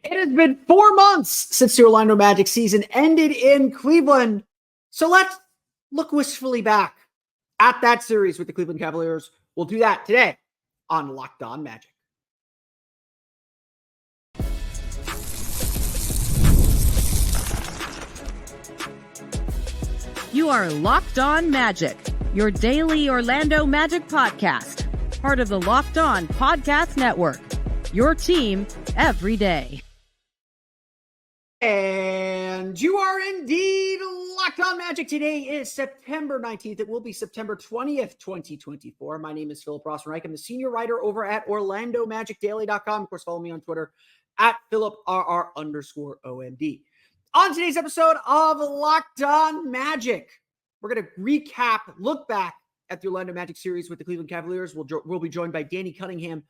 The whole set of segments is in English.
It has been 4 months since the Orlando Magic season ended in Cleveland. So let's look wistfully back at that series with the Cleveland Cavaliers. We'll do that today on Locked On Magic. You are Locked On Magic, your daily Orlando Magic podcast, part of the Locked On Podcast Network, your team every day. And you are indeed Locked On Magic. Today is September 19th. It will be September 20th, 2024. My name is Philip Rossman-Reich. I'm the senior writer over at OrlandoMagicDaily.com. Of course, follow me on Twitter at PhilipRR_OMD. On today's episode of Locked On Magic, we're going to recap, look back at the Orlando Magic series with the Cleveland Cavaliers. We'll be joined by Danny Cunningham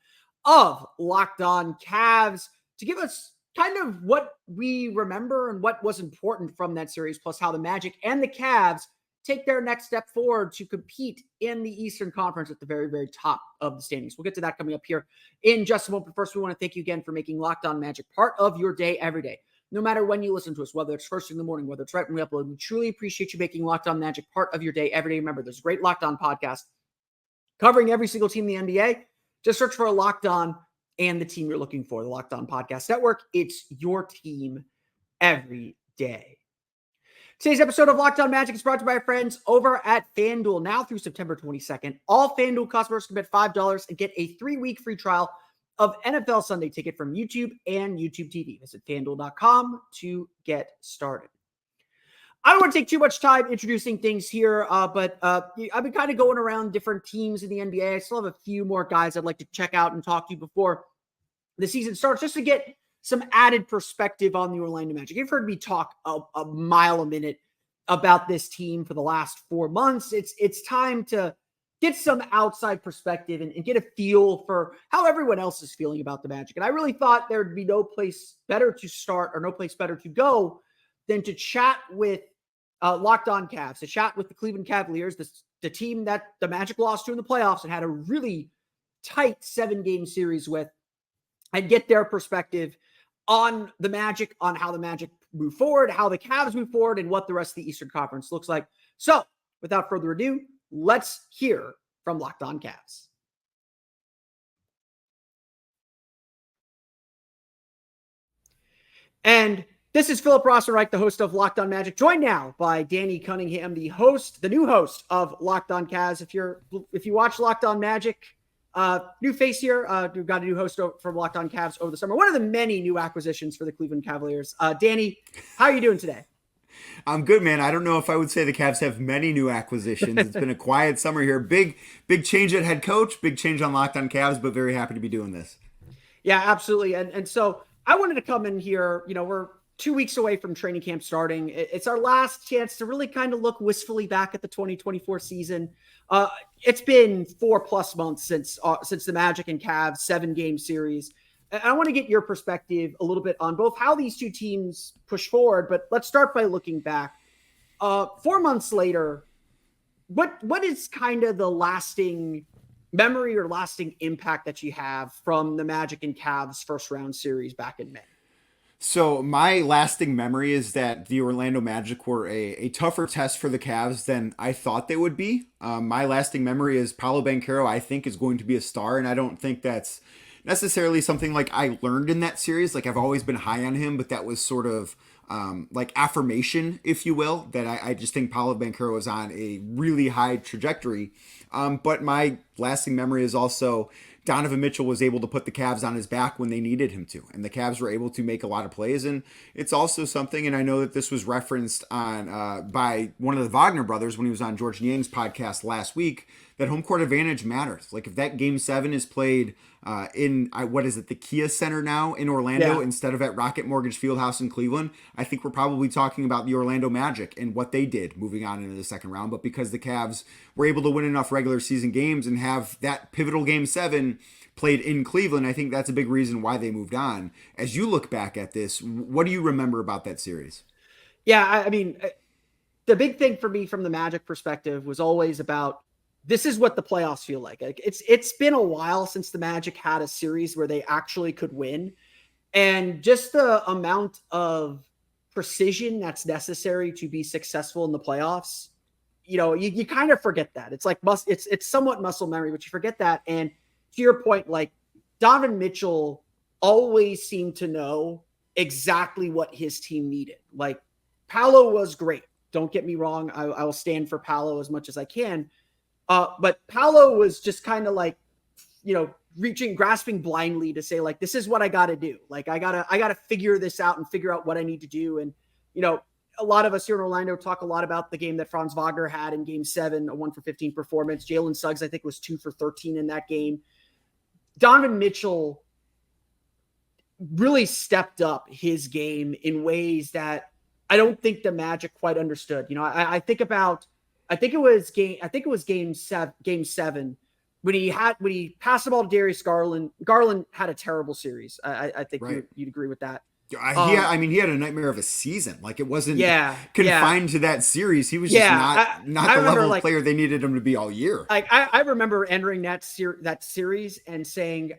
of Locked On Cavs to give us kind of what we remember and what was important from that series, plus how the Magic and the Cavs take their next step forward to compete in the Eastern Conference at the very, very top of the standings. We'll get to that coming up here in just a moment. But first, we want to thank you again for making Locked On Magic part of your day every day. No matter when you listen to us, whether it's first thing in the morning, whether it's right when we upload, we truly appreciate you making Locked On Magic part of your day every day. Remember, there's a great Locked On podcast covering every single team in the NBA. Just search for a Locked On and the team you're looking for, the Locked On Podcast Network. It's your team every day. Today's episode of Locked On Magic is brought to you by our friends over at FanDuel. Now through September 22nd, all FanDuel customers can bet $5 and get a 3-week free trial of NFL Sunday Ticket from YouTube and YouTube TV. Visit FanDuel.com to get started. I don't want to take too much time introducing things here, but I've been kind of going around different teams in the NBA. I still have a few more guys I'd like to check out and talk to before the season starts, just to get some added perspective on the Orlando Magic. You've heard me talk a mile a minute about this team for the last 4 months. It's time to get some outside perspective and get a feel for how everyone else is feeling about the Magic. And I really thought there'd be no place better to start or no place better to go than to chat with Locked On Cavs, to chat with the Cleveland Cavaliers, the team that the Magic lost to in the playoffs and had a really tight 7-game series with, and get their perspective on the Magic, on how the Magic move forward, how the Cavs move forward, and what the rest of the Eastern Conference looks like. So without further ado, let's hear from Locked On Cavs. And this is Philip Rossman-Reich, the host of Locked On Magic, joined now by Danny Cunningham, the new host of Locked On Cavs. If you watch Locked On Magic, new face here. We've got a new host from Locked On Cavs over the summer. One of the many new acquisitions for the Cleveland Cavaliers. Danny, how are you doing today? I'm good, man. I don't know if I would say the Cavs have many new acquisitions. It's been a quiet summer here. Big change at head coach, big change on Locked On Cavs, but very happy to be doing this. Yeah, absolutely. And so I wanted to come in here. We're 2 weeks away from training camp starting. It's our last chance to really kind of look wistfully back at the 2024 season. It's been 4+ months since the Magic and Cavs 7-game series. And I want to get your perspective a little bit on both how these two teams push forward, but let's start by looking back. 4 months later, what is kind of the lasting memory or lasting impact that you have from the Magic and Cavs first round series back in May? So my lasting memory is that the Orlando Magic were a tougher test for the Cavs than I thought they would be. My lasting memory is Paolo Banchero, I think, is going to be a star, and I don't think that's necessarily something like I learned in that series. Like, I've always been high on him, but that was sort of like affirmation, if you will, that I just think Paolo Banchero was on a really high trajectory. But my lasting memory is also Donovan Mitchell was able to put the Cavs on his back when they needed him to, and the Cavs were able to make a lot of plays. And it's also something, and I know that this was referenced on by one of the Wagner brothers when he was on George Niang's podcast last week, that home court advantage matters. Like, if that Game 7 is played in, the Kia Center now in Orlando instead of at Rocket Mortgage Fieldhouse in Cleveland, I think we're probably talking about the Orlando Magic and what they did moving on into the second round. But because the Cavs were able to win enough regular season games and have that pivotal Game 7 played in Cleveland, I think that's a big reason why they moved on. As you look back at this, what do you remember about that series? Yeah, I mean, the big thing for me from the Magic perspective was always about, this is what the playoffs feel like. It's been a while since the Magic had a series where they actually could win. And just the amount of precision that's necessary to be successful in the playoffs, you kind of forget that. It's like it's somewhat muscle memory, but you forget that. And to your point, like Donovan Mitchell always seemed to know exactly what his team needed. Like Paolo was great. Don't get me wrong. I will stand for Paolo as much as I can. But Paolo was just kind of like, grasping blindly to say, like, this is what I got to do. Like, I gotta figure this out and figure out what I need to do. And, a lot of us here in Orlando talk a lot about the game that Franz Wagner had in game 7, a 1 for 15 performance. Jalen Suggs, I think, was 2 for 13 in that game. Donovan Mitchell really stepped up his game in ways that I don't think the Magic quite understood. I think it was game 7 when he passed the ball to Darius Garland. Garland had a terrible series. I think right. You'd agree with that. He had a nightmare of a season. Like it wasn't confined to that series. He was just not the level of player they needed him to be all year. Like I remember entering that series and saying,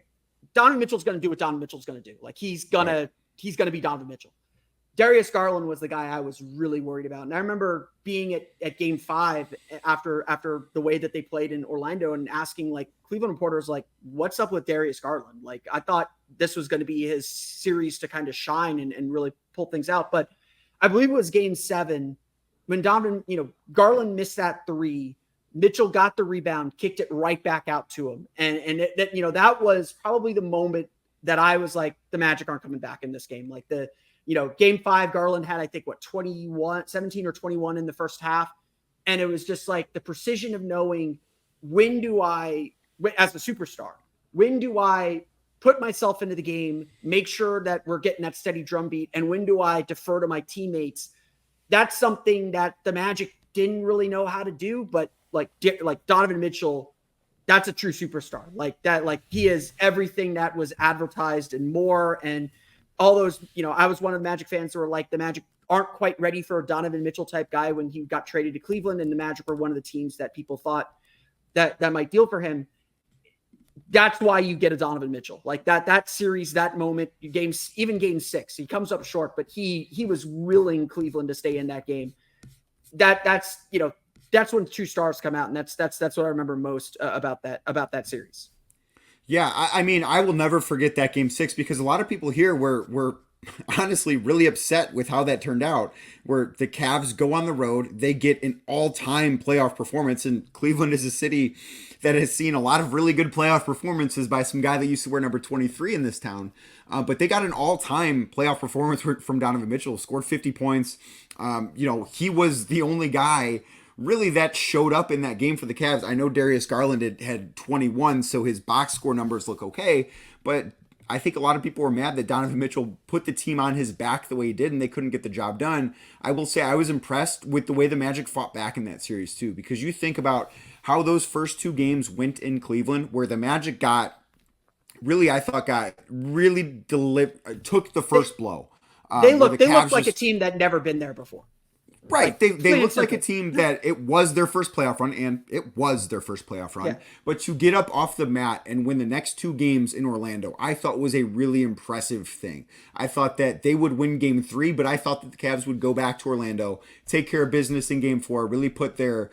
Donovan Mitchell's going to do what Donovan Mitchell's going to do. Like he's gonna be Donovan Mitchell. Darius Garland was the guy I was really worried about. And I remember being at game 5 after the way that they played in Orlando and asking like Cleveland reporters, like, what's up with Darius Garland? Like, I thought this was going to be his series to kind of shine and really pull things out. But I believe it was game 7 when Garland missed that 3, Mitchell got the rebound, kicked it right back out to him. And that was probably the moment that I was like, the Magic aren't coming back in this game. Like game 5, Garland had, I think, 17 or 21 in the first half. And it was just like the precision of knowing as a superstar, when do I put myself into the game, make sure that we're getting that steady drumbeat, and when do I defer to my teammates? That's something that the Magic didn't really know how to do, but like Donovan Mitchell, that's a true superstar. Like that, like he is everything that was advertised and more. And all those, I was one of the Magic fans who were like, the Magic aren't quite ready for a Donovan Mitchell type guy when he got traded to Cleveland, and the Magic were one of the teams that people thought that might deal for him. That's why you get a Donovan Mitchell. Like that series, that moment, even game 6, he comes up short, but he was willing Cleveland to stay in that game. That's when true stars come out. And that's what I remember most about that series. Yeah, I mean, I will never forget that game 6 because a lot of people here were honestly really upset with how that turned out, where the Cavs go on the road, they get an all-time playoff performance, and Cleveland is a city that has seen a lot of really good playoff performances by some guy that used to wear number 23 in this town. But they got an all-time playoff performance from Donovan Mitchell, scored 50 points. He was the only guy really that showed up in that game for the Cavs. I know Darius Garland had 21, so his box score numbers look okay, but I think a lot of people were mad that Donovan Mitchell put the team on his back the way he did, and they couldn't get the job done. I will say I was impressed with the way the Magic fought back in that series too, because you think about how those first 2 games went in Cleveland, where the Magic took the first blow. They looked like a team that never been there before. Right. They looked like a team that it was their first playoff run, and it was their first playoff run. Yeah. But to get up off the mat and win the next 2 games in Orlando, I thought was a really impressive thing. I thought that they would win game 3, but I thought that the Cavs would go back to Orlando, take care of business in game 4, really put their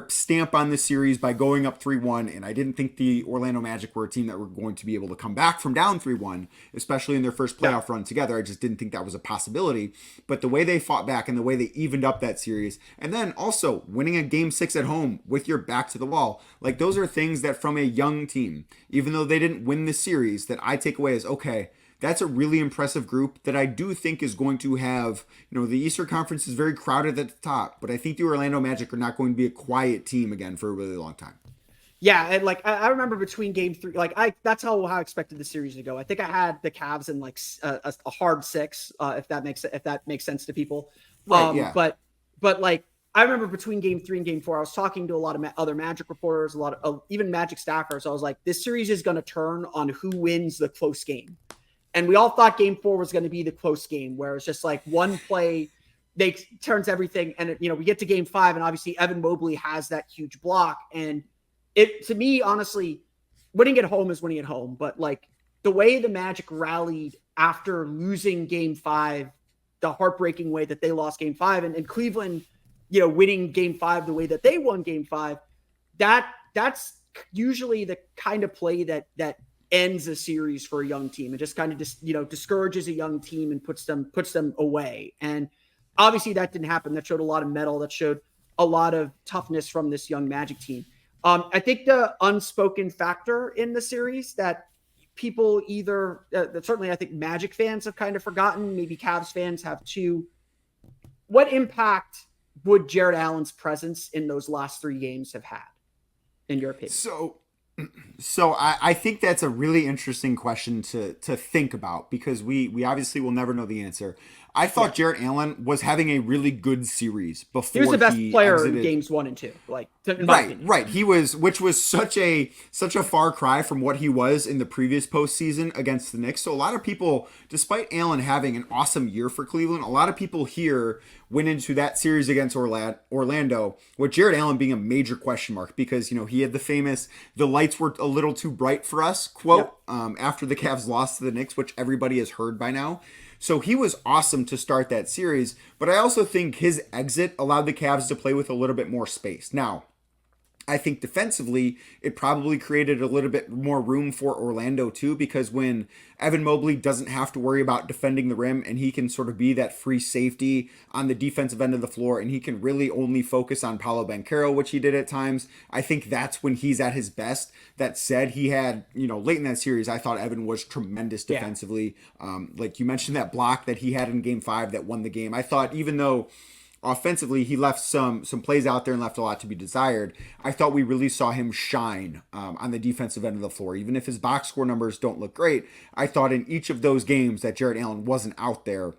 stamp on the series by going up 3-1. And I didn't think the Orlando Magic were a team that were going to be able to come back from down 3-1, especially in their first playoff run together. I just didn't think that was a possibility. But the way they fought back and the way they evened up that series, and then also winning a game 6 at home with your back to the wall, like those are things that from a young team, even though they didn't win the series, that I take away as, okay, that's a really impressive group that I do think is going to have, the Eastern Conference is very crowded at the top, but I think the Orlando Magic are not going to be a quiet team again for a really long time. Yeah, and like I remember between game 3, that's how I expected the series to go. I think I had the Cavs in like a hard 6, if that makes sense to people. Right, yeah. But like I remember between game 3 and game 4, I was talking to a lot of other Magic reporters, a lot of even Magic staffers. I was like, this series is going to turn on who wins the close game. And we all thought game 4 was going to be the close game, where it's just like one play turns everything. And, we get to game 5, and obviously Evan Mobley has that huge block. And it, to me, honestly, winning at home is winning at home. But like the way the Magic rallied after losing game 5, the heartbreaking way that they lost game 5, and Cleveland, winning game 5 the way that they won game 5, that's usually the kind of play that ends a series for a young team and just kind of discourages a young team and puts them away. And obviously that didn't happen. That showed a lot of mettle. That showed a lot of toughness from this young Magic team. I think the unspoken factor in the series that people certainly I think Magic fans have kind of forgotten, maybe Cavs fans have too. What impact would Jared Allen's presence in those last 3 games have had, in your opinion? So I think that's a really interesting question to think about, because we obviously will never know the answer. I thought Jared Allen was having a really good series before he was the best player in games 1 and 2. Right. He was, which was such a far cry from what he was in the previous postseason against the Knicks. So a lot of people, despite Allen having an awesome year for Cleveland, a lot of people here went into that series against Orlando with Jared Allen being a major question mark, because he had the famous "the lights were a little too bright for us" quote after the Cavs lost to the Knicks, which everybody has heard by now. So he was awesome to start that series, but I also think his exit allowed the Cavs to play with a little bit more space. Now, I think defensively, it probably created a little bit more room for Orlando too, because when Evan Mobley doesn't have to worry about defending the rim and he can sort of be that free safety on the defensive end of the floor, and he can really only focus on Paolo Banchero, which he did at times, I think that's when he's at his best. That said, he had, late in that series, I thought Evan was tremendous defensively. Like you mentioned, that block that he had in game 5 that won the game. I thought, even though offensively he left some plays out there and left a lot to be desired, I thought we really saw him shine on the defensive end of the floor. Even if his box score numbers don't look great, I thought in each of those games that Jared Allen wasn't out there,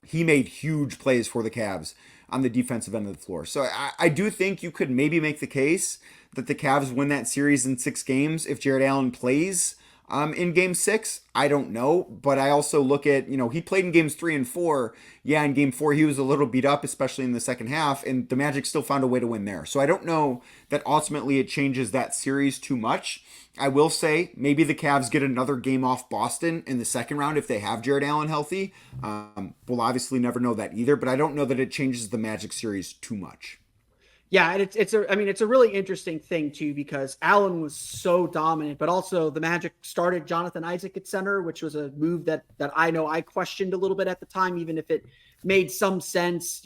he made huge plays for the Cavs on the defensive end of the floor. So I do think you could maybe make the case that the Cavs win that series in 6 games if Jared Allen plays in game 6. I don't know, but I also look at, he played in games 3 and 4. Yeah, in game 4, he was a little beat up, especially in the second half, and the Magic still found a way to win there. So I don't know that ultimately it changes that series too much. I will say maybe the Cavs get another game off Boston in the second round if they have Jared Allen healthy. We'll obviously never know that either, but I don't know that it changes the Magic series too much. Yeah, and it's a really interesting thing too, because Allen was so dominant, but also the Magic started Jonathan Isaac at center, which was a move that I know I questioned a little bit at the time, even if it made some sense.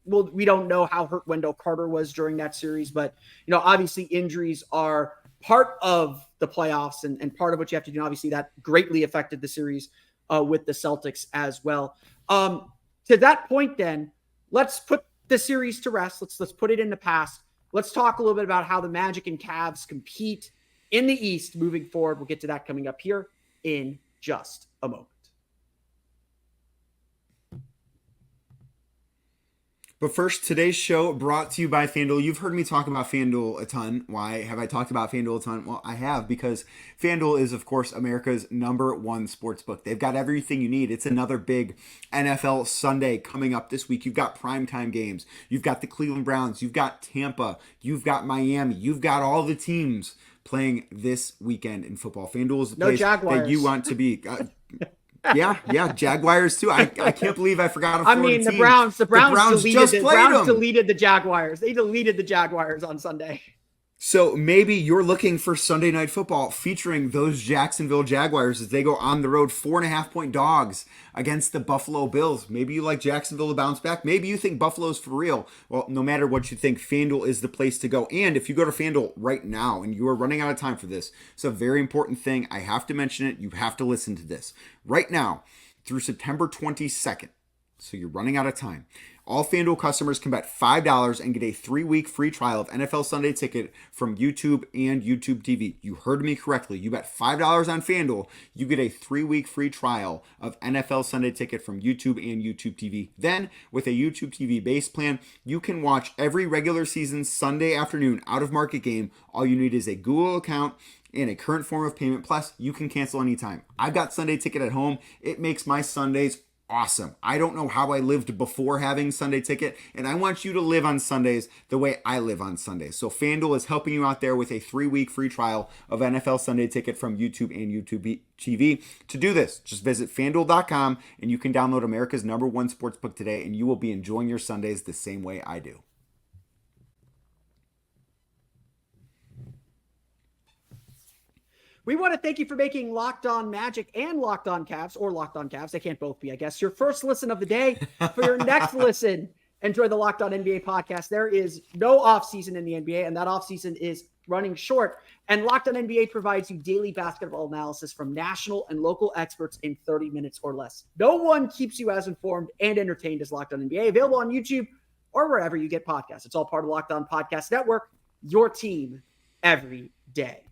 Well, we don't know how hurt Wendell Carter was during that series, but obviously injuries are part of the playoffs and part of what you have to do. Obviously, that greatly affected the series with the Celtics as well. To that point, then let's put the series to rest. Let's put it in the past. Let's talk a little bit about how the Magic and Cavs compete in the East moving forward. We'll get to that coming up here in just a moment. But first, today's show brought to you by FanDuel. You've heard me talk about FanDuel a ton. Why have I talked about FanDuel a ton? Well, I have, because FanDuel is, of course, America's #1 sportsbook. They've got everything you need. It's another big NFL Sunday coming up this week. You've got primetime games. You've got the Cleveland Browns. You've got Tampa. You've got Miami. You've got all the teams playing this weekend in football. FanDuel is the place that you want to be. Yeah, Jaguars too. I can't believe I forgot a Florida team. The Browns deleted the Jaguars. They deleted the Jaguars on Sunday. So maybe you're looking for Sunday Night Football featuring those Jacksonville Jaguars as they go on the road 4.5-point dogs against the Buffalo Bills. Maybe you like Jacksonville to bounce back. Maybe you think Buffalo's for real. Well, no matter what you think, FanDuel is the place to go. And if you go to FanDuel right now and you are running out of time for this, it's a very important thing. I have to mention it. You have to listen to this. Right now, through September 22nd, so you're running out of time, all FanDuel customers can bet $5 and get a 3-week free trial of NFL Sunday Ticket from YouTube and YouTube TV. You heard me correctly. You bet $5 on FanDuel, you get a 3-week free trial of NFL Sunday Ticket from YouTube and YouTube TV. Then, with a YouTube TV base plan, you can watch every regular season Sunday afternoon out-of-market game. All you need is a Google account and a current form of payment. Plus, you can cancel anytime. I've got Sunday Ticket at home. It makes my Sundays awesome. I don't know how I lived before having Sunday Ticket, and I want you to live on Sundays the way I live on Sundays. So FanDuel is helping you out there with a 3-week free trial of NFL Sunday Ticket from YouTube and YouTube TV. To do this, just visit FanDuel.com and you can download America's #1 sportsbook today, and you will be enjoying your Sundays the same way I do. We want to thank you for making Locked On Magic and Locked On Cavs, or Locked On Cavs, they can't both be, I guess, your first listen of the day. For your next listen, enjoy the Locked On NBA podcast. There is no offseason in the NBA, and that offseason is running short. And Locked On NBA provides you daily basketball analysis from national and local experts in 30 minutes or less. No one keeps you as informed and entertained as Locked On NBA, available on YouTube or wherever you get podcasts. It's all part of Locked On Podcast Network, your team every day.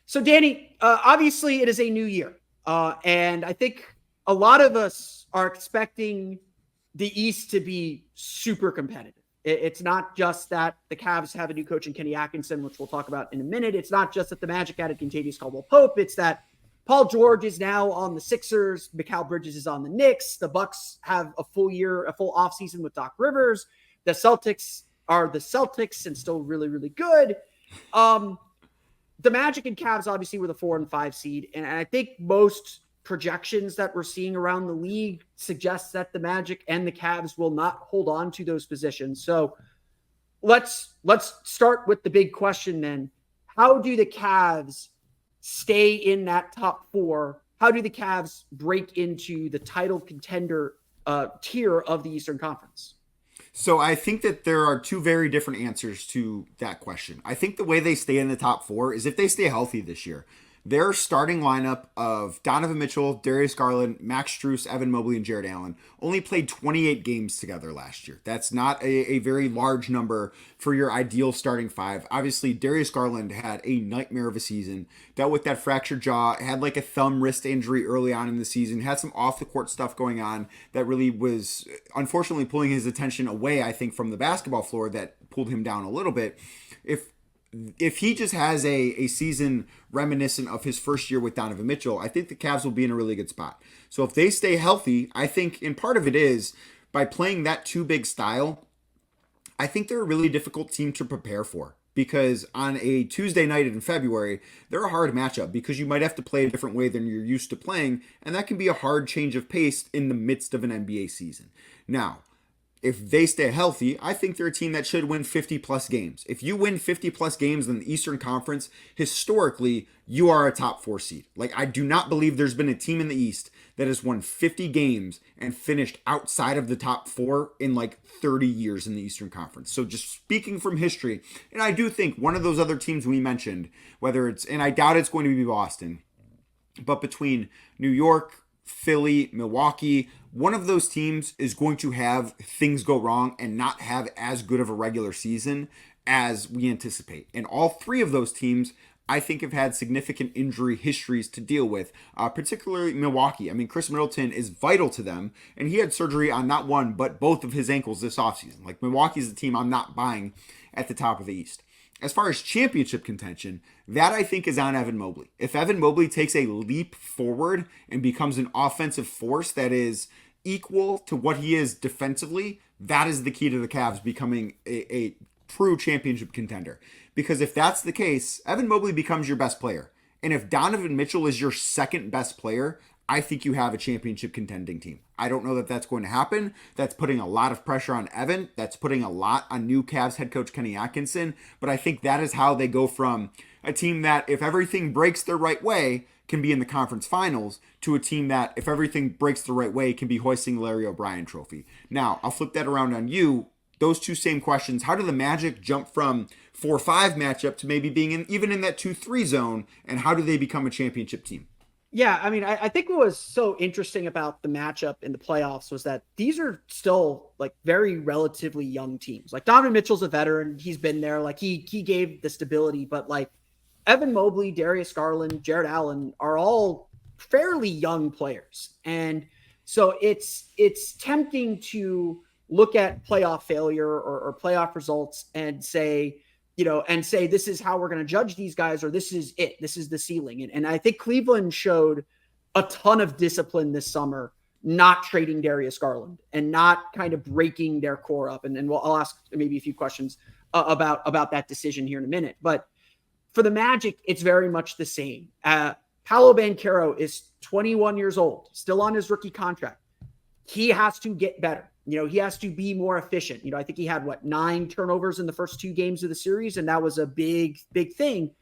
So, Danny, obviously it is a new year, and I think a lot of us are expecting the East to be super competitive. It's not just that the Cavs have a new coach in Kenny Atkinson, which we'll talk about in a minute. It's not just that the Magic added Kentavious Caldwell-Pope. It's that Paul George is now on the Sixers. Mikal Bridges is on the Knicks. The Bucks have a full offseason with Doc Rivers. The Celtics are the Celtics and still really, really good. The Magic and Cavs obviously were the 4 and 5 seed. And I think most projections that we're seeing around the league suggest that the Magic and the Cavs will not hold on to those positions. So let's start with the big question then. How do the Cavs stay in that top 4? How do the Cavs break into the title contender tier of the Eastern Conference? So I think that there are two very different answers to that question. I think the way they stay in the top 4 is if they stay healthy this year. Their starting lineup of Donovan Mitchell, Darius Garland, Max Strus, Evan Mobley, and Jared Allen only played 28 games together last year. That's not a very large number for your ideal starting 5. Obviously, Darius Garland had a nightmare of a season. Dealt with that fractured jaw, had like a thumb wrist injury early on in the season, had some off-the-court stuff going on that really was unfortunately pulling his attention away, I think, from the basketball floor that pulled him down a little bit. If he just has a season reminiscent of his first year with Donovan Mitchell, I think the Cavs will be in a really good spot. So if they stay healthy, I think, and part of it is by playing that too big style, I think they're a really difficult team to prepare for. Because on a Tuesday night in February, they're a hard matchup because you might have to play a different way than you're used to playing, and that can be a hard change of pace in the midst of an NBA season. Now, if they stay healthy, I think they're a team that should win 50-plus games. If you win 50-plus games in the Eastern Conference, historically, you are a top 4 seed. Like, I do not believe there's been a team in the East that has won 50 games and finished outside of the top 4 in like 30 years in the Eastern Conference. So just speaking from history, and I do think one of those other teams we mentioned, whether it's, and I doubt it's going to be Boston, but between New York, Philly, Milwaukee, one of those teams is going to have things go wrong and not have as good of a regular season as we anticipate. And all 3 of those teams, I think, have had significant injury histories to deal with, particularly Milwaukee. I mean, Chris Middleton is vital to them, and he had surgery on not one, but both of his ankles this offseason. Like, Milwaukee's the team I'm not buying at the top of the East. As far as championship contention, that I think is on Evan Mobley. If Evan Mobley takes a leap forward and becomes an offensive force that is equal to what he is defensively, that is the key to the Cavs becoming a true championship contender. Because if that's the case, Evan Mobley becomes your best player. And if Donovan Mitchell is your second best player, I think you have a championship contending team. I don't know that that's going to happen. That's putting a lot of pressure on Evan. That's putting a lot on new Cavs head coach Kenny Atkinson. But I think that is how they go from a team that, if everything breaks the right way, can be in the conference finals, to a team that, if everything breaks the right way, can be hoisting the Larry O'Brien trophy. Now, I'll flip that around on you. Those two same questions. How do the Magic jump from 4-5 matchup to maybe being even in that 2-3 zone? And how do they become a championship team? Yeah, I mean, I think what was so interesting about the matchup in the playoffs was that these are still like very relatively young teams. Like, Donovan Mitchell's a veteran. He's been there. Like, he gave the stability, but like Evan Mobley, Darius Garland, Jared Allen are all fairly young players. And so it's tempting to look at playoff failure or playoff results and say, this is how we're going to judge these guys, or this is it. This is the ceiling. And I think Cleveland showed a ton of discipline this summer, not trading Darius Garland and not kind of breaking their core up. And I'll ask maybe a few questions about that decision here in a minute. But for the Magic, it's very much the same. Paolo Banchero is 21 years old, still on his rookie contract. He has to get better. He has to be more efficient. I think he had 9 turnovers in the first 2 games of the series, and that was a big thing.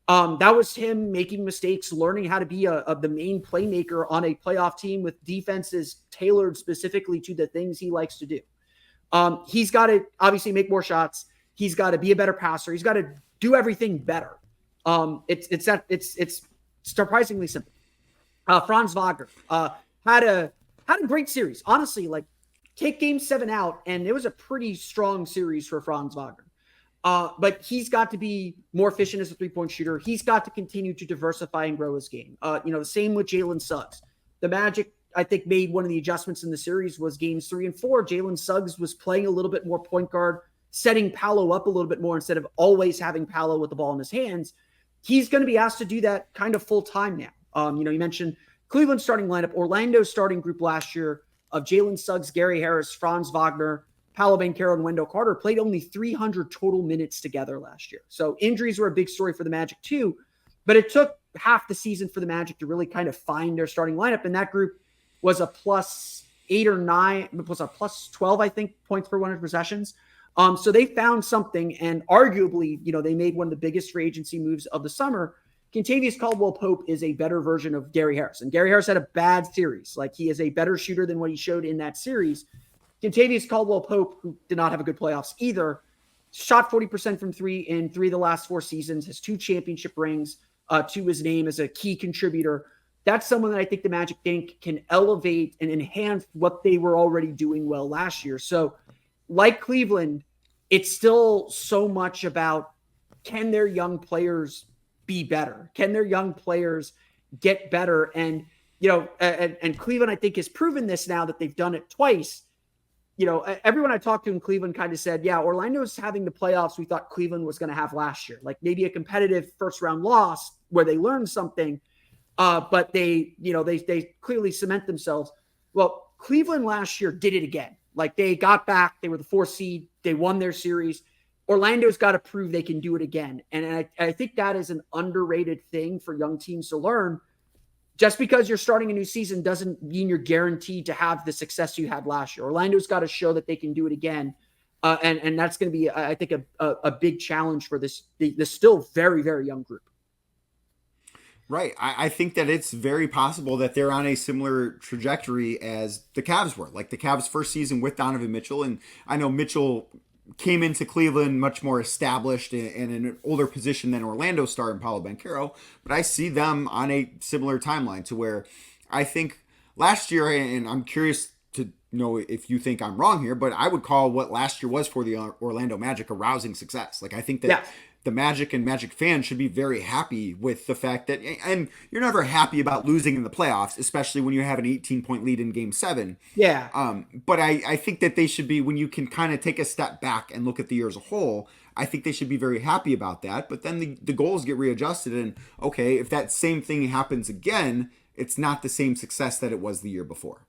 That was him making mistakes, learning how to be the main playmaker on a playoff team with defenses tailored specifically to the things he likes to do. He's got to obviously make more shots. He's got to be a better passer. He's got to do everything better. It's surprisingly simple. Franz Wagner had a great series. Honestly, take game 7 out, and it was a pretty strong series for Franz Wagner. But he's got to be more efficient as a 3-point shooter. He's got to continue to diversify and grow his game. The same with Jalen Suggs. The Magic, I think, made one of the adjustments in the series was games 3 and 4. Jalen Suggs was playing a little bit more point guard, setting Paolo up a little bit more instead of always having Paolo with the ball in his hands. He's going to be asked to do that kind of full time now. You mentioned Cleveland's starting lineup, Orlando's starting group last year of Jalen Suggs, Gary Harris, Franz Wagner, Paolo Banchero, and Wendell Carter played only 300 total minutes together last year. So injuries were a big story for the Magic too, but it took half the season for the Magic to really kind of find their starting lineup. And that group was a +8 or 9, it was a +12, I think, points per 100 possessions. So they found something, and arguably, they made one of the biggest free agency moves of the summer. Kentavious Caldwell-Pope is a better version of Gary Harris. And Gary Harris had a bad series. He is a better shooter than what he showed in that series. Kentavious Caldwell-Pope, who did not have a good playoffs either, shot 40% from 3 in 3 of the last 4 seasons, has 2 championship rings to his name as a key contributor. That's someone that I think the Magic think can elevate and enhance what they were already doing well last year. So like Cleveland, it's still so much about, can their young players be better? Can their young players get better? And, and Cleveland, I think, has proven this now that they've done it twice. Everyone I talked to in Cleveland kind of said, yeah, Orlando's having the playoffs we thought Cleveland was going to have last year, maybe a competitive first round loss where they learned something, but they clearly cement themselves. Well, Cleveland last year did it again. They got back, they were the 4th seed, they won their series. Orlando's got to prove they can do it again. And I think that is an underrated thing for young teams to learn. Just because you're starting a new season doesn't mean you're guaranteed to have the success you had last year. Orlando's got to show that they can do it again. And that's going to be, I think, a big challenge for this still very, very young group. Right. I think that it's very possible that they're on a similar trajectory as the Cavs were. The Cavs' first season with Donovan Mitchell. And I know Mitchell came into Cleveland much more established and in an older position than Orlando star and Paolo Banchero, but I see them on a similar timeline to where I think last year, and I'm curious to know if you think I'm wrong here, but I would call what last year was for the Orlando Magic a rousing success. I think that the Magic and Magic fans should be very happy with the fact that, and you're never happy about losing in the playoffs, especially when you have an 18-point lead in game 7. Yeah. But I think that they should be, when you can kind of take a step back and look at the year as a whole, I think they should be very happy about that. But then the goals get readjusted, and okay, if that same thing happens again, it's not the same success that it was the year before.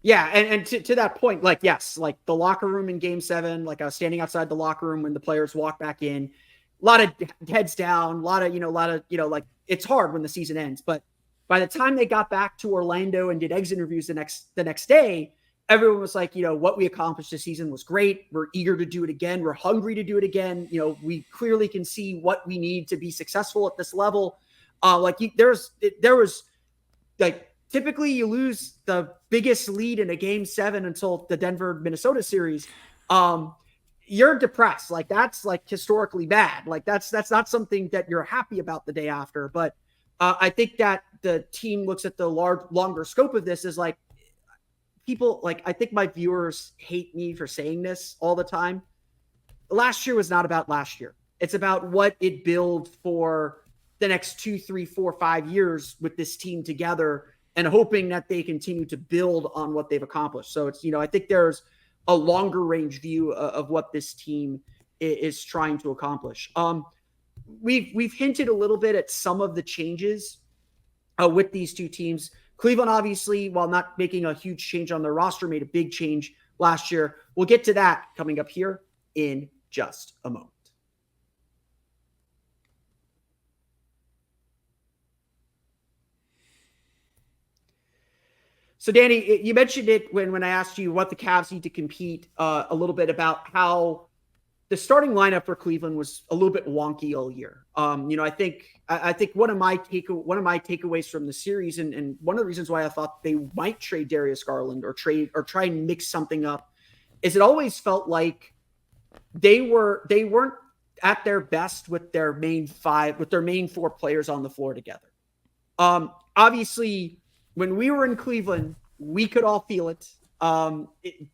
Yeah, and to that point, yes, the locker room in game 7, I was standing outside the locker room when the players walked back in. A lot of heads down, a lot of, it's hard when the season ends. But by the time they got back to Orlando and did exit interviews the next day, everyone was like, what we accomplished this season was great. We're eager to do it again. We're hungry to do it again. We clearly can see what we need to be successful at this level. Typically you lose the biggest lead in a game 7 until the Denver Minnesota series. You're depressed. That's historically bad. That's not something that you're happy about the day after. But I think that the team looks at the longer scope of this as people, I think my viewers hate me for saying this all the time. Last year was not about last year. It's about what it builds for the next 2, 3, 4, 5 years with this team together and hoping that they continue to build on what they've accomplished. So it's, I think there's a longer range view of what this team is trying to accomplish. We've hinted a little bit at some of the changes with these two teams. Cleveland, obviously, while not making a huge change on their roster, made a big change last year. We'll get to that coming up here in just a moment. So, Danny, you mentioned it when I asked you what the Cavs need to compete a little bit about how the starting lineup for Cleveland was a little bit wonky all year. I think one of my takeaways from the series, and one of the reasons why I thought they might trade Darius Garland or try and mix something up, is it always felt like they weren't at their best with their main four players on the floor together. Obviously, when we were in Cleveland, we could all feel it.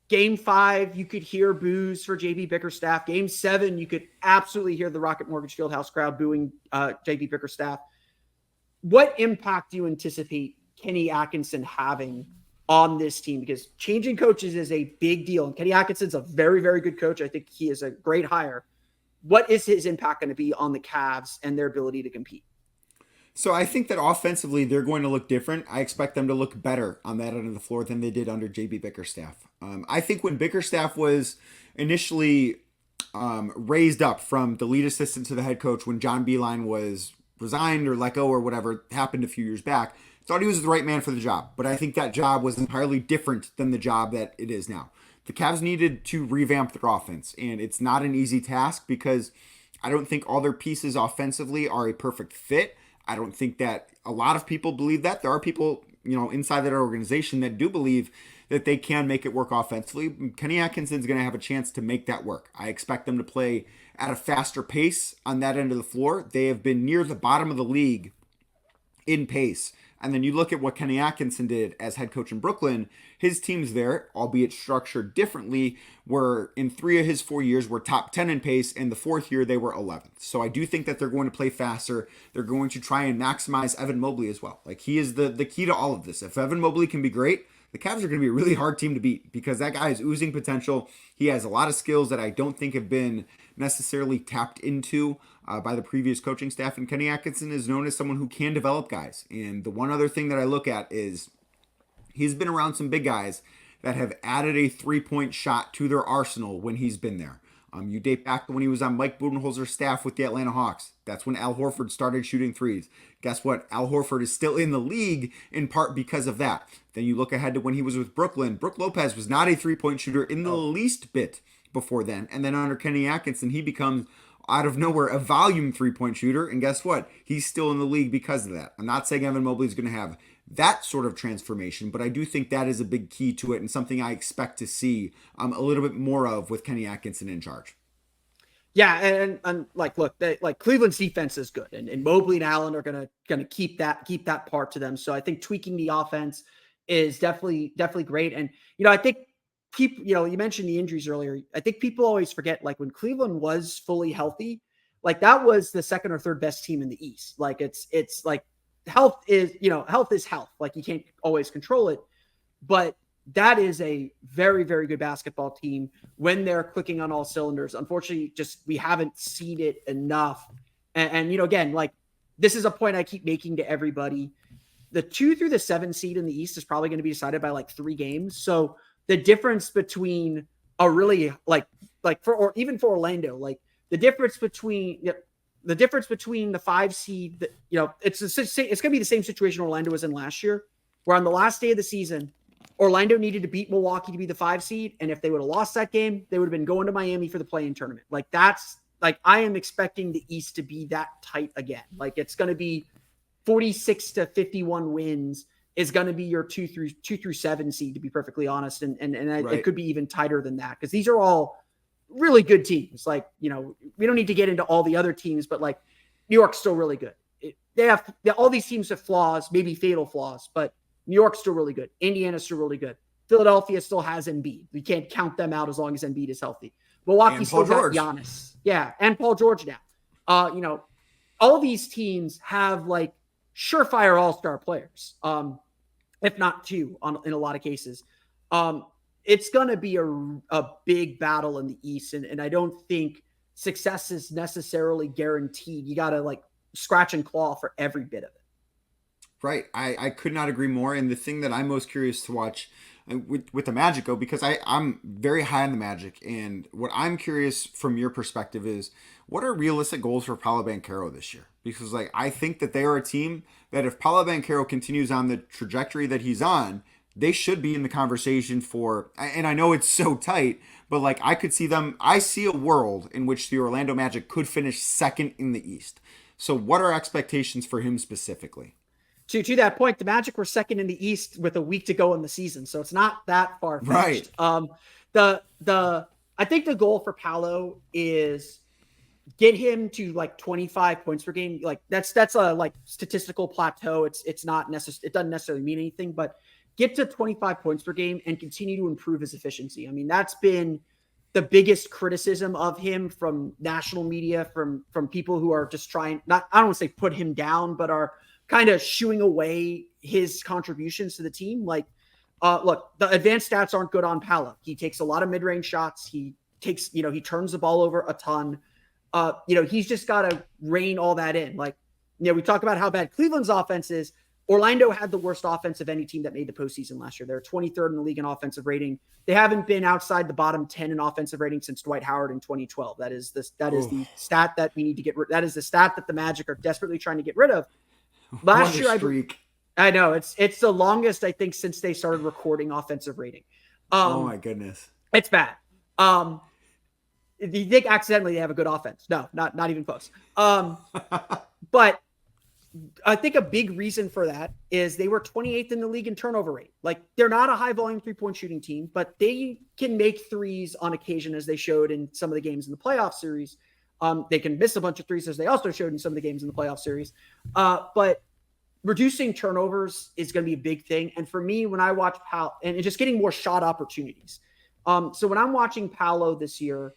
Game 5, you could hear boos for JB Bickerstaff. Game 7, you could absolutely hear the Rocket Mortgage Fieldhouse crowd booing JB Bickerstaff. What impact do you anticipate Kenny Atkinson having on this team? Because changing coaches is a big deal. And Kenny Atkinson's a very, very good coach. I think he is a great hire. What is his impact going to be on the Cavs and their ability to compete? So I think that offensively, they're going to look different. I expect them to look better on that end of the floor than they did under JB Bickerstaff. I think when Bickerstaff was initially raised up from the lead assistant to the head coach, when John Beilein was resigned or let go or whatever happened a few years back, thought he was the right man for the job. But I think that job was entirely different than the job that it is now. The Cavs needed to revamp their offense, and it's not an easy task because I don't think all their pieces offensively are a perfect fit. I don't think that a lot of people believe that. There are people, inside that organization that do believe that they can make it work offensively. Kenny Atkinson's going to have a chance to make that work. I expect them to play at a faster pace on that end of the floor. They have been near the bottom of the league in pace. And then you look at what Kenny Atkinson did as head coach in Brooklyn. His teams there, albeit structured differently, were in 3 of his 4 years were top 10 in pace, and the 4th year they were 11th. So I do think that they're going to play faster. They're going to try and maximize Evan Mobley as well. Like, he is the key to all of this. If Evan Mobley can be great, the Cavs are going to be a really hard team to beat because that guy is oozing potential. He has a lot of skills that I don't think have been necessarily tapped into by the previous coaching staff. And Kenny Atkinson is known as someone who can develop guys. And the one other thing that I look at is he's been around some big guys that have added a 3-point shot to their arsenal when he's been there. You date back to when he was on Mike Budenholzer's staff with the Atlanta Hawks. That's when Al Horford started shooting threes. Guess what? Al Horford is still in the league in part because of that. Then you look ahead to when he was with Brooklyn. Brook Lopez was not a 3-point shooter in the least bit before then. And then under Kenny Atkinson, he becomes out of nowhere a volume 3-point shooter. And guess what? He's still in the league because of that. I'm not saying Evan Mobley is going to have that sort of transformation, but I do think that is a big key to it and something I expect to see a little bit more of with Kenny Atkinson in charge. Yeah, and look, Cleveland's defense is good, and Mobley and Allen are gonna keep that part to them. So I think tweaking the offense is definitely great. And I think people, you mentioned the injuries earlier. I think people always forget, like, when Cleveland was fully healthy, like, that was the second or third best team in the East. Like, it's like health is health. Like, you can't always control it, but that is a very, very good basketball team when they're clicking on all cylinders. Unfortunately, just we haven't seen it enough. And again, like, this is a point I keep making to everybody. The 2 through the 7 seed in the East is probably going to be decided by like 3 games. So the difference between a really even for Orlando, like the difference between the 5 seed, it's going to be the same situation Orlando was in last year, where on the last day of the season, Orlando needed to beat Milwaukee to be the 5 seed. And if they would have lost that game, they would have been going to Miami for the play-in tournament. Like, I am expecting the East to be that tight again. Like, it's going to be 46 to 51 wins is going to be your 2 through 7 seed, to be perfectly honest. And right. It could be even tighter than that, because these are all really good teams. Like, we don't need to get into all the other teams, but like, New York's still really good. All these teams have flaws, maybe fatal flaws, but New York's still really good. Indiana's still really good. Philadelphia still has Embiid. We can't count them out as long as Embiid is healthy. Milwaukee still got Giannis. Yeah, and Paul George now. All these teams have like surefire all-star players, if not 2 in a lot of cases. It's going to be a big battle in the East, and I don't think success is necessarily guaranteed. You got to like scratch and claw for every bit of it. Right. I could not agree more. And the thing that I'm most curious to watch with the Magic, go because I'm very high on the Magic. And what I'm curious from your perspective is what are realistic goals for Paolo Banchero this year? Because like I think that they are a team that if Paolo Banchero continues on the trajectory that he's on, they should be in the conversation for, and I know it's so tight, but like I see a world in which the Orlando Magic could finish second in the East. So what are expectations for him specifically? To that point, the Magic were second in the East with a week to go in the season, so it's not that far fetched. Right. I think the goal for Paolo is get him to like 25 points per game. Like that's a like statistical plateau. It's not necessary. It doesn't necessarily mean anything, but get to 25 points per game and continue to improve his efficiency. I mean, that's been the biggest criticism of him from national media, from people who are just trying not, I don't want to say put him down, but are kind of shooing away his contributions to the team. Like, look, the advanced stats aren't good on Paolo. He takes a lot of mid-range shots. He turns the ball over a ton. He's just got to rein all that in. Like, we talk about how bad Cleveland's offense is. Orlando had the worst offense of any team that made the postseason last year. They're 23rd in the league in offensive rating. They haven't been outside the bottom 10 in offensive rating since Dwight Howard in 2012. That is the stat that we need to get rid. That is the stat that the Magic are desperately trying to get rid of. Last year, I know it's the longest I think since they started recording offensive rating. Oh my goodness, it's bad. Do you think accidentally they have a good offense? No, not even close. But I think a big reason for that is they were 28th in the league in turnover rate. Like they're not a high volume 3-point shooting team, but they can make threes on occasion, as they showed in some of the games in the playoff series. They can miss a bunch of threes, as they also showed in some of the games in the playoff series. But reducing turnovers is going to be a big thing. And for me, when I watch Paolo, and just getting more shot opportunities. So when I'm watching Paolo this year,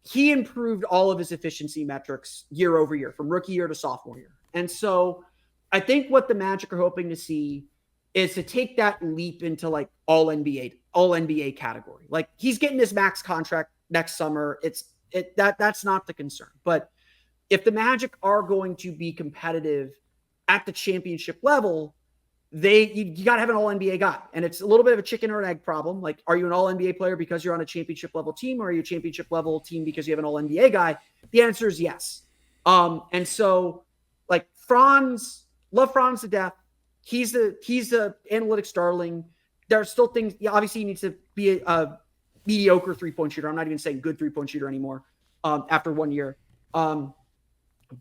he improved all of his efficiency metrics year over year, from rookie year to sophomore year. And so I think what the Magic are hoping to see is to take that leap into like all NBA category. Like he's getting his max contract next summer. That's not the concern. But if the Magic are going to be competitive at the championship level, you got to have an all NBA guy. And it's a little bit of a chicken or an egg problem. Like, are you an all NBA player because you're on a championship level team, or are you a championship level team because you have an all NBA guy? The answer is yes. And so like love Franz to death. He's the analytics darling. There are still things, obviously he needs to be a mediocre 3-point shooter. I'm not even saying good 3-point shooter anymore after 1 year.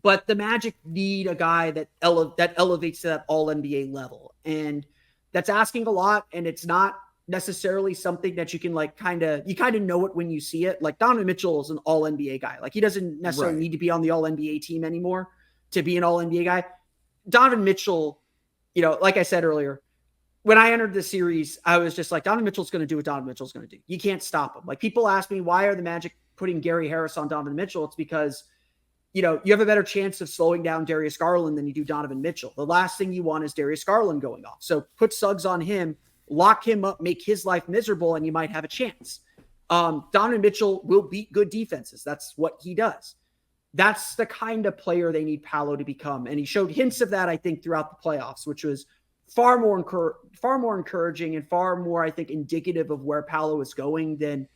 But the Magic need a guy that elevates to that all NBA level. And that's asking a lot. And it's not necessarily something that you can like kind of know it when you see it. Like Donovan Mitchell is an all NBA guy. Like he doesn't necessarily need to be on the all NBA team anymore to be an all NBA guy. Donovan Mitchell, like I said earlier, when I entered the series, I was just like, Donovan Mitchell's going to do what Donovan Mitchell's going to do. You can't stop him. Like people ask me, why are the Magic putting Gary Harris on Donovan Mitchell? It's because, you have a better chance of slowing down Darius Garland than you do Donovan Mitchell. The last thing you want is Darius Garland going off. So put Suggs on him, lock him up, make his life miserable, and you might have a chance. Donovan Mitchell will beat good defenses. That's what he does. That's the kind of player they need Paolo to become. And he showed hints of that, I think, throughout the playoffs, which was far more encouraging and far more, I think, indicative of where Paolo is going than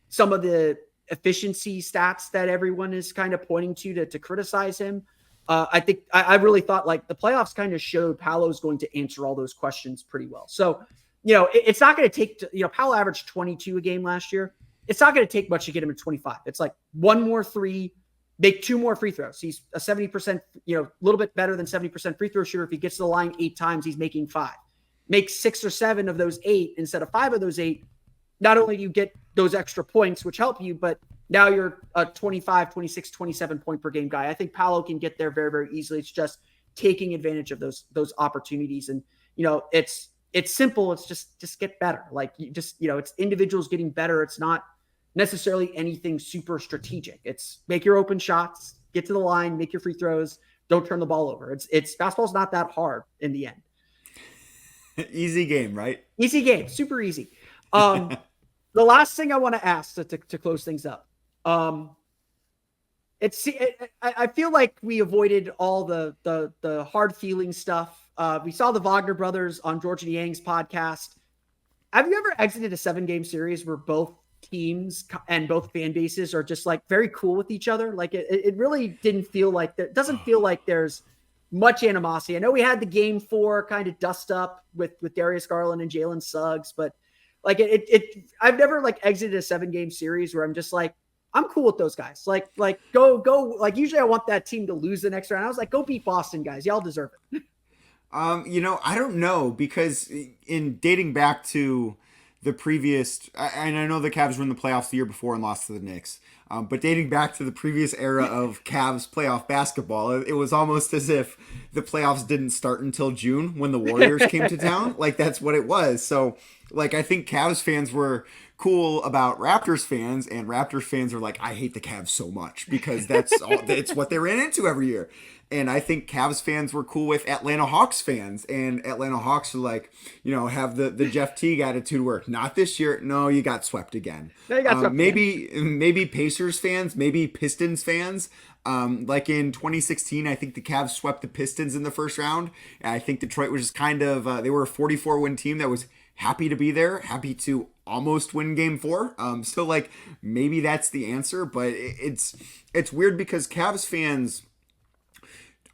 some of the efficiency stats that everyone is kind of pointing to criticize him. I think I really thought like the playoffs kind of showed Paolo's going to answer all those questions pretty well. So, it's not going to take, Paolo averaged 22 a game last year. It's not going to take much to get him to 25. It's like one more three, make 2 more free throws. He's a 70%, a little bit better than 70% free throw shooter. If he gets to the line 8 times, he's making 5. Make 6 or 7 of those 8 instead of 5 of those 8. Not only do you get those extra points, which help you, but now you're a 25, 26, 27 point per game guy. I think Paolo can get there very, very easily. It's just taking advantage of those opportunities. And, it's simple. It's just get better. Like it's individuals getting better. It's not necessarily anything super strategic. It's make your open shots, get to the line, make your free throws, don't turn the ball over. It's basketball's not that hard in the end. Easy game, right? Easy game, super easy. The last thing I want to ask to close things up. I feel like we avoided all the hard feeling stuff. We saw the Wagner brothers on George and Yang's podcast. Have you ever exited a 7-game series where both teams and both fan bases are just like very cool with each other? Like it really didn't feel like there doesn't feel like there's much animosity. I know we had the game 4 kind of dust up with Darius Garland and Jalen Suggs, but like I've never like exited a 7-game series where I'm just like, I'm cool with those guys. Like go. Like usually I want that team to lose the next round. I was like, go beat Boston, guys. Y'all deserve it. I don't know, because in dating back to the previous, and I know the Cavs were in the playoffs the year before and lost to the Knicks, but dating back to the previous era of Cavs playoff basketball, it was almost as if the playoffs didn't start until June when the Warriors came to town. Like that's what it was. So like, I think Cavs fans were cool about Raptors fans, and Raptors fans are like, I hate the Cavs so much, because that's all, it's what they ran into every year. And I think Cavs fans were cool with Atlanta Hawks fans, and Atlanta Hawks are like, have the Jeff Teague attitude where not this year. No, you got swept again. Maybe Pacers fans, maybe Pistons fans. Like in 2016, I think the Cavs swept the Pistons in the first round. And I think Detroit was just kind of, they were a 44-win team that was happy to be there, happy to almost win game 4. So like maybe that's the answer, but it's weird because Cavs fans,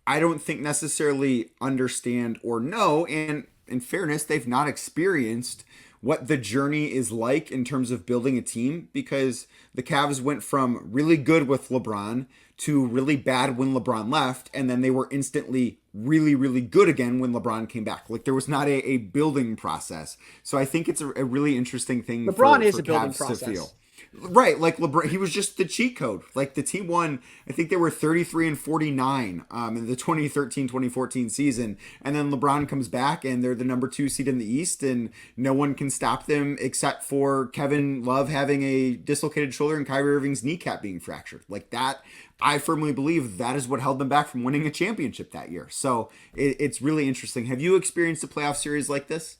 I don't think necessarily understand or know, and in fairness, they've not experienced what the journey is like in terms of building a team, because the Cavs went from really good with LeBron to really bad when LeBron left, and then they were instantly really, really good again when LeBron came back. Like there was not a building process. So I think it's a really interesting thing LeBron is for a building Cavs process. to feel. Right, like LeBron, he was just the cheat code. Like the team won, I think they were 33-49 in the 2013-2014 season, and then LeBron comes back and they're the number 2 seed in the East, and no one can stop them except for Kevin Love having a dislocated shoulder and Kyrie Irving's kneecap being fractured. Like that, I firmly believe that is what held them back from winning a championship that year. So it's really interesting. Have you experienced a playoff series like this?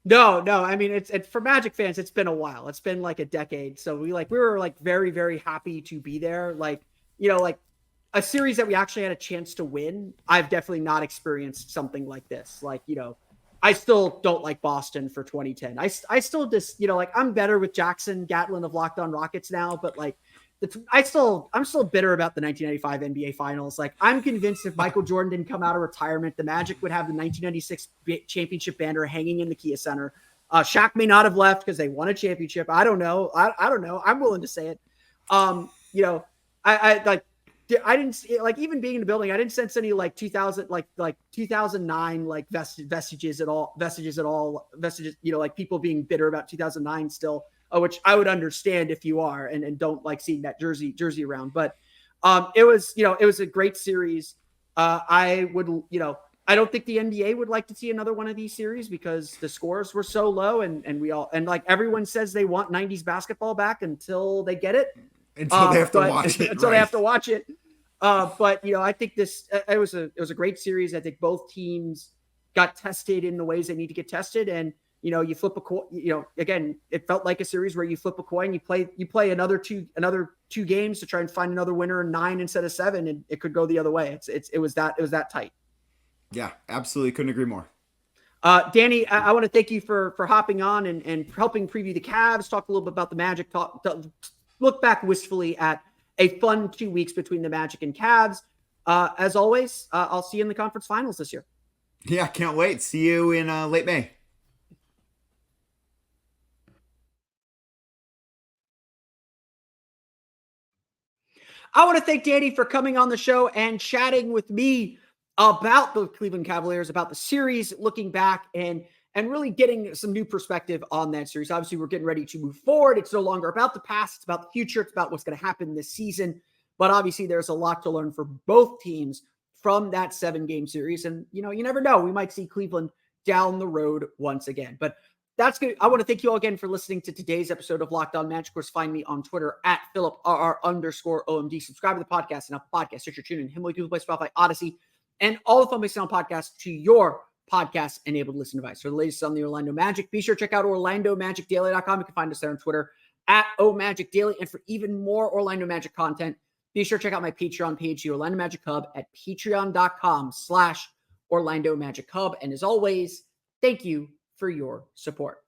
No. I mean, it's for Magic fans, it's been a while. It's been like a decade. So we were like very, very happy to be there. Like, like a series that we actually had a chance to win. I've definitely not experienced something like this. Like, I still don't like Boston for 2010. I still just, like I'm better with Jackson Gatlin of Locked On Rockets now, but like I'm still bitter about the 1995 NBA Finals. Like I'm convinced if Michael Jordan didn't come out of retirement, the Magic would have the 1996 championship banner hanging in the Kia Center. Shaq may not have left because they won a championship. I don't know. I don't know. I'm willing to say it. I didn't see, like, even being in the building, I didn't sense any like 2009 like vestiges at all, like people being bitter about 2009 still. Which I would understand if you are and don't like seeing that jersey around. But it was a great series. I would, I don't think the NBA would like to see another one of these series because the scores were so low, and like everyone says they want 90s basketball back until they get it. Until they have to watch it. Until they have to watch it. But I think it was a great series. I think both teams got tested in the ways they need to get tested, and you flip a coin, again, it felt like a series where you flip a coin, you play another two games to try and find another winner in 9 instead of 7, and it could go the other way. It was that tight. Yeah, absolutely. Couldn't agree more. Danny, I want to thank you for hopping on and helping preview the Cavs, talk a little bit about the Magic, look back wistfully at a fun 2 weeks between the Magic and Cavs. As always, I'll see you in the conference finals this year. Yeah, can't wait. See you in late May. I want to thank Danny for coming on the show and chatting with me about the Cleveland Cavaliers, about the series, looking back and really getting some new perspective on that series. Obviously, we're getting ready to move forward. It's no longer about the past. It's about the future. It's about what's going to happen this season. But obviously, there's a lot to learn for both teams from that 7-game series. And, you never know. We might see Cleveland down the road once again. But that's good. I want to thank you all again for listening to today's episode of Locked On Magic. Of course, find me on Twitter at @PhilipRR_OMD. Subscribe to the podcast and Apple Podcasts, Stitcher, TuneIn, Himalaya, Google Play, Spotify, Odyssey, and all the fun-based sound podcasts to your podcast-enabled listen device. For the latest on the Orlando Magic, be sure to check out OrlandoMagicDaily.com. You can find us there on Twitter at OMagicDaily. And for even more Orlando Magic content, be sure to check out my Patreon page, the Orlando Magic Hub, at patreon.com/Orlando Magic Hub. And as always, thank you for your support.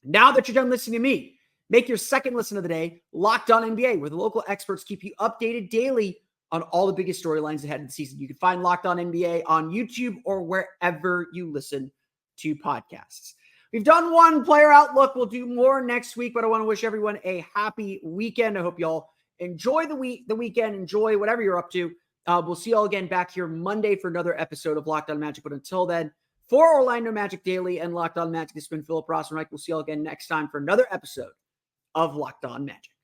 Now that you're done listening to me, make your second listen of the day Locked On NBA, where the local experts keep you updated daily on all the biggest storylines ahead of the season. You can find Locked On NBA on YouTube or wherever you listen to podcasts. We've done one player outlook. We'll do more next week, but I want to wish everyone a happy weekend. I hope y'all enjoy the weekend, enjoy whatever you're up to. We'll see y'all again back here Monday for another episode of Locked On Magic. But until then, for Orlando Magic Daily and Locked On Magic, this has been Philip Ross and Mike. We'll see y'all again next time for another episode of Locked On Magic.